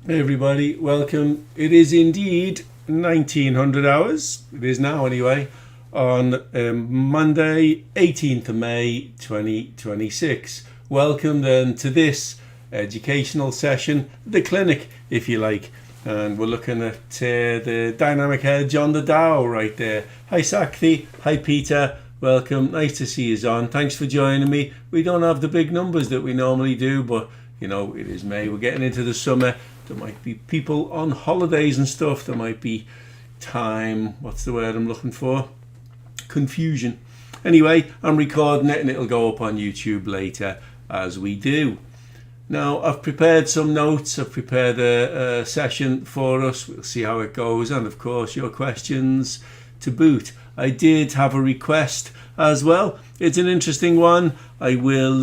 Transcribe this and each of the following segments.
Hey everybody, welcome. It is indeed 1900 hours. It is now anyway, on Monday 18th of May 2026. Welcome then to this educational session, the clinic if you like. And we're looking at the dynamic hedge on the Dow right there. Hi Sakthi, hi Peter, welcome. Nice to see you on. Thanks for joining me. We don't have the big numbers that we normally do, but you know, it is May. We're getting into the summer. There might be people on holidays and stuff. There might be what's the word I'm looking for? Confusion. Anyway, I'm recording it and it'll go up on YouTube later as we do. Now, I've prepared some notes. I've prepared a session for us. We'll see how it goes. And of course, your questions to boot. I did have a request as well. It's an interesting one. I will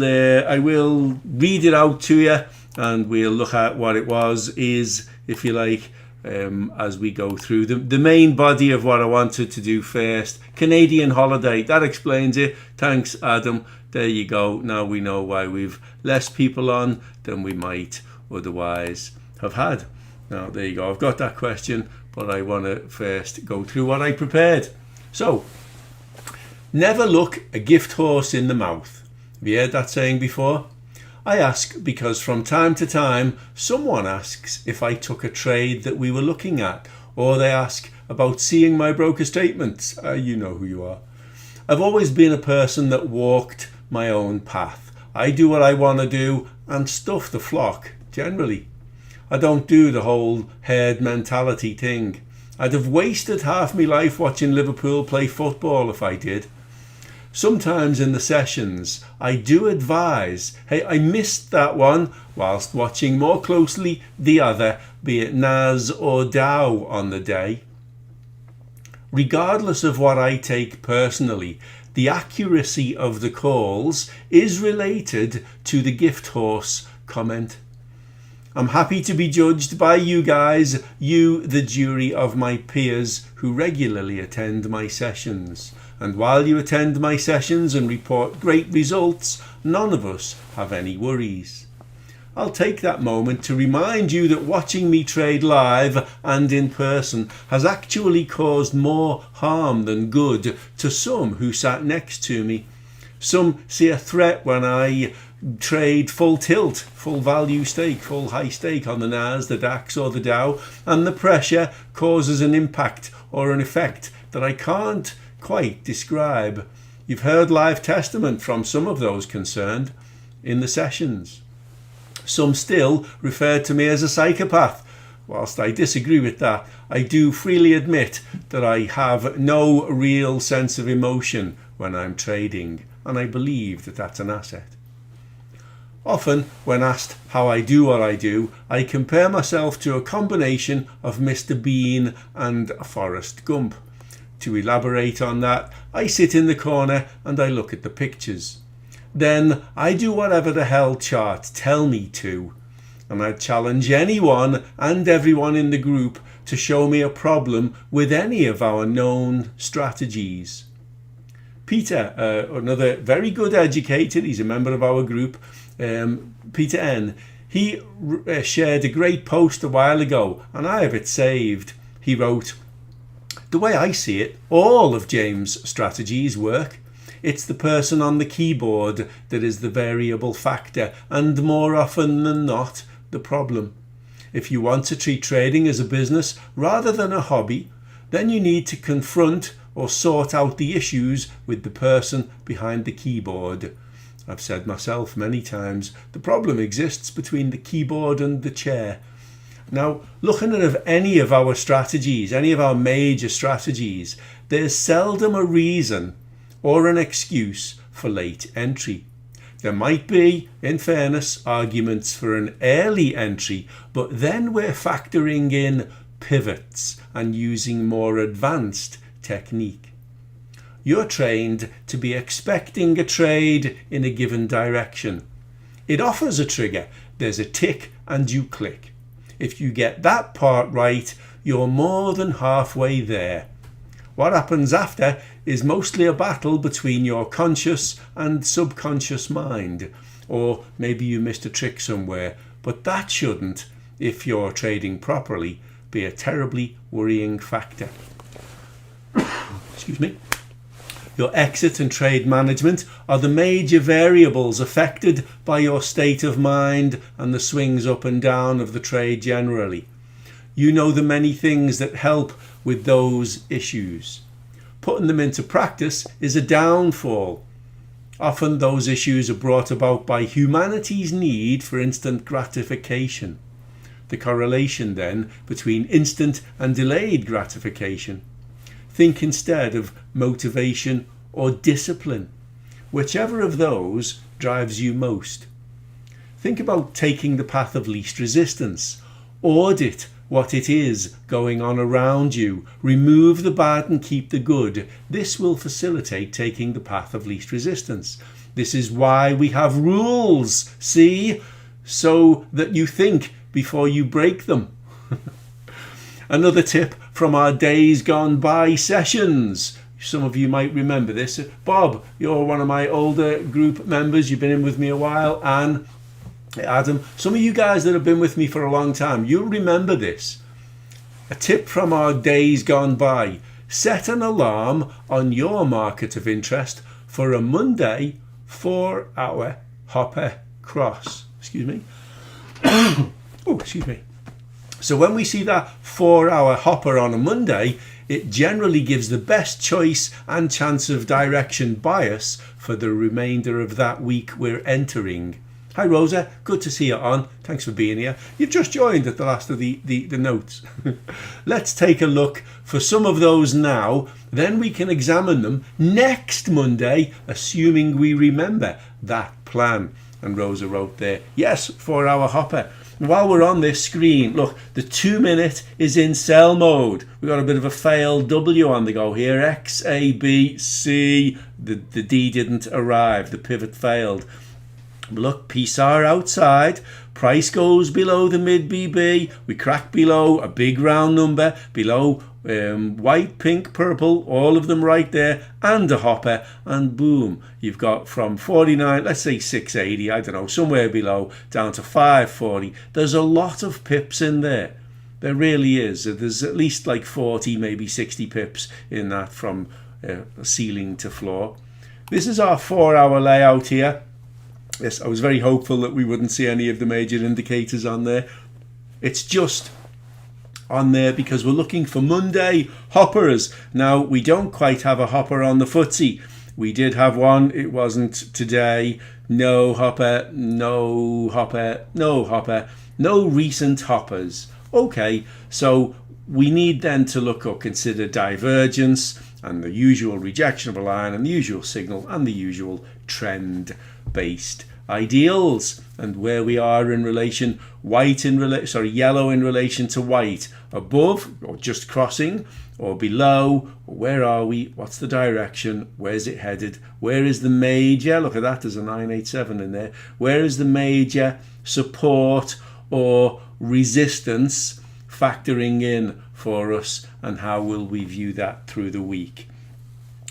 read it out to you and we'll look at what it is, if you like, as we go through. The main body of what I wanted to do first, Canadian holiday, that explains it. Thanks, Adam. There you go. Now we know why we've less people on than we might otherwise have had. Now, there you go. I've got that question, but I want to first go through what I prepared. So, never look a gift horse in the mouth. Have you heard that saying before? I ask because from time to time someone asks if I took a trade that we were looking at, or they ask about seeing my broker statements. You know who you are. I've always been a person that walked my own path. I do what I want to do and stuff the flock, generally. I don't do the whole herd mentality thing. I'd have wasted half my life watching Liverpool play football if I did. Sometimes in the sessions, I do advise, hey, I missed that one, whilst watching more closely the other, be it NAS or Dow on the day. Regardless of what I take personally, the accuracy of the calls is related to the gift horse comment. I'm happy to be judged by you guys, you, the jury of my peers who regularly attend my sessions. And while you attend my sessions and report great results, none of us have any worries. I'll take that moment to remind you that watching me trade live and in person has actually caused more harm than good to some who sat next to me. Some see a threat when I trade full tilt, full value stake, full high stake on the NAS, the DAX or the Dow, and the pressure causes an impact or an effect that I can't quite describe. You've heard live testament from some of those concerned in the sessions. Some still refer to me as a psychopath. Whilst I disagree with that, I do freely admit that I have no real sense of emotion when I'm trading, and I believe that that's an asset. Often, when asked how I do what I do, I compare myself to a combination of Mr. Bean and Forrest Gump. To elaborate on that, I sit in the corner and I look at the pictures. Then I do whatever the hell charts tell me to. And I challenge anyone and everyone in the group to show me a problem with any of our known strategies. Peter, another very good educator, he's a member of our group, Peter N. He shared a great post a while ago and I have it saved. He wrote, "The way I see it, all of James' strategies work. It's the person on the keyboard that is the variable factor and more often than not the problem. If you want to treat trading as a business rather than a hobby, then you need to confront or sort out the issues with the person behind the keyboard. I've said myself many times, the problem exists between the keyboard and the chair." Now, looking at any of our strategies, any of our major strategies, there's seldom a reason or an excuse for late entry. There might be, in fairness, arguments for an early entry, but then we're factoring in pivots and using more advanced technique. You're trained to be expecting a trade in a given direction. It offers a trigger. There's a tick and you click. If you get that part right, you're more than halfway there. What happens after is mostly a battle between your conscious and subconscious mind. Or maybe you missed a trick somewhere, but that shouldn't, if you're trading properly, be a terribly worrying factor. Excuse me. Your exit and trade management are the major variables affected by your state of mind and the swings up and down of the trade generally. You know the many things that help with those issues. Putting them into practice is a downfall. Often those issues are brought about by humanity's need for instant gratification. The correlation then between instant and delayed gratification. Think instead of motivation or discipline, whichever of those drives you most. Think about taking the path of least resistance. Audit what it is going on around you. Remove the bad and keep the good. This will facilitate taking the path of least resistance. This is why we have rules, see? So that you think before you break them. Another tip from our days gone by sessions. Some of you might remember this. Bob, you're one of my older group members. You've been in with me a while. Anne, Adam, some of you guys that have been with me for a long time, you'll remember this. A tip from our days gone by. Set an alarm on your market of interest for a Monday 4-hour hopper cross. Excuse me. Oh, excuse me. So when we see that 4-hour hopper on a Monday, it generally gives the best choice and chance of direction bias for the remainder of that week we're entering. Hi Rosa, good to see you on. Thanks for being here. You've just joined at the last of the notes. Let's take a look for some of those now, then we can examine them next Monday, assuming we remember that plan. And Rosa wrote there, yes, 4-hour hopper. While we're on this screen, look, the 2-minute is in sell mode. We've got a bit of a failed W on the go here. X, A, B, C. The D didn't arrive. The pivot failed. Look, PSAR outside. Price goes below the mid BB. We crack below a big round number. Below white, pink, purple, all of them right there, and a hopper, and boom, you've got from 49, let's say 680, I don't know, somewhere below, down to 540. There's a lot of pips in there. There really is. There's at least like 40, maybe 60 pips in that from ceiling to floor. This is our 4-hour layout here. Yes, I was very hopeful that we wouldn't see any of the major indicators on there. It's just on there because we're looking for Monday hoppers. Now, we don't quite have a hopper on the FTSE. We did have one. It wasn't today. No hopper, no hopper, no hopper, no recent hoppers. Okay, so we need then to look or consider divergence and the usual rejection of a line and the usual signal and the usual trend-based ideals and where we are in relation yellow in relation to white, above or just crossing or below, or where are we, what's the direction, where's it headed, where is the major, look at that, there's a 987 in there, where is the major support or resistance factoring in for us, and how will we view that through the week.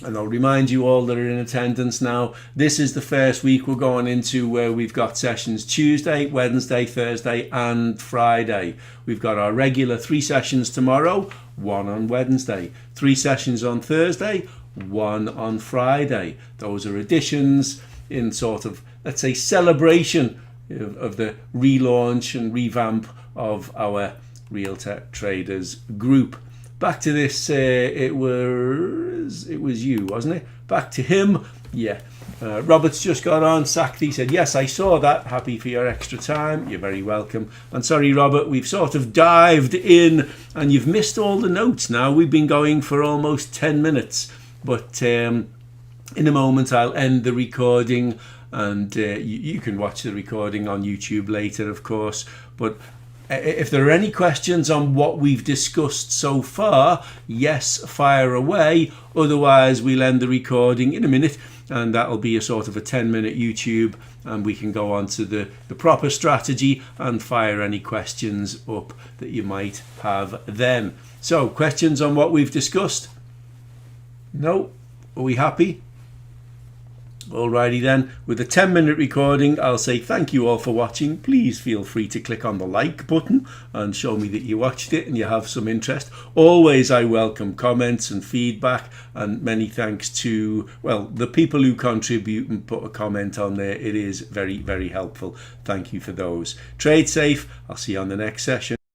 And I'll remind you all that are in attendance now, this is the first week we're going into where we've got sessions Tuesday, Wednesday, Thursday and Friday. We've got our regular 3 sessions tomorrow, 1 on Wednesday, 3 sessions on Thursday, 1 on Friday. Those are additions in sort of, let's say, celebration of the relaunch and revamp of our Realtor Traders group. Back to this, it was you, wasn't it? Back to him, yeah. Robert's just got on. Sakti said, yes, I saw that. Happy for your extra time. You're very welcome. And sorry, Robert, we've sort of dived in and you've missed all the notes now. We've been going for almost 10 minutes. But in a moment, I'll end the recording and you can watch the recording on YouTube later, of course. But if there are any questions on what we've discussed so far, yes, fire away. Otherwise, we'll end the recording in a minute and that'll be a sort of a 10-minute YouTube and we can go on to the proper strategy and fire any questions up that you might have then. So, questions on what we've discussed? No? Are we happy? Alrighty then, with a 10-minute recording, I'll say thank you all for watching. Please feel free to click on the like button and show me that you watched it and you have some interest. Always I welcome comments and feedback, and many thanks to, well, the people who contribute and put a comment on there. It is very, very helpful. Thank you for those. Trade safe. I'll see you on the next session.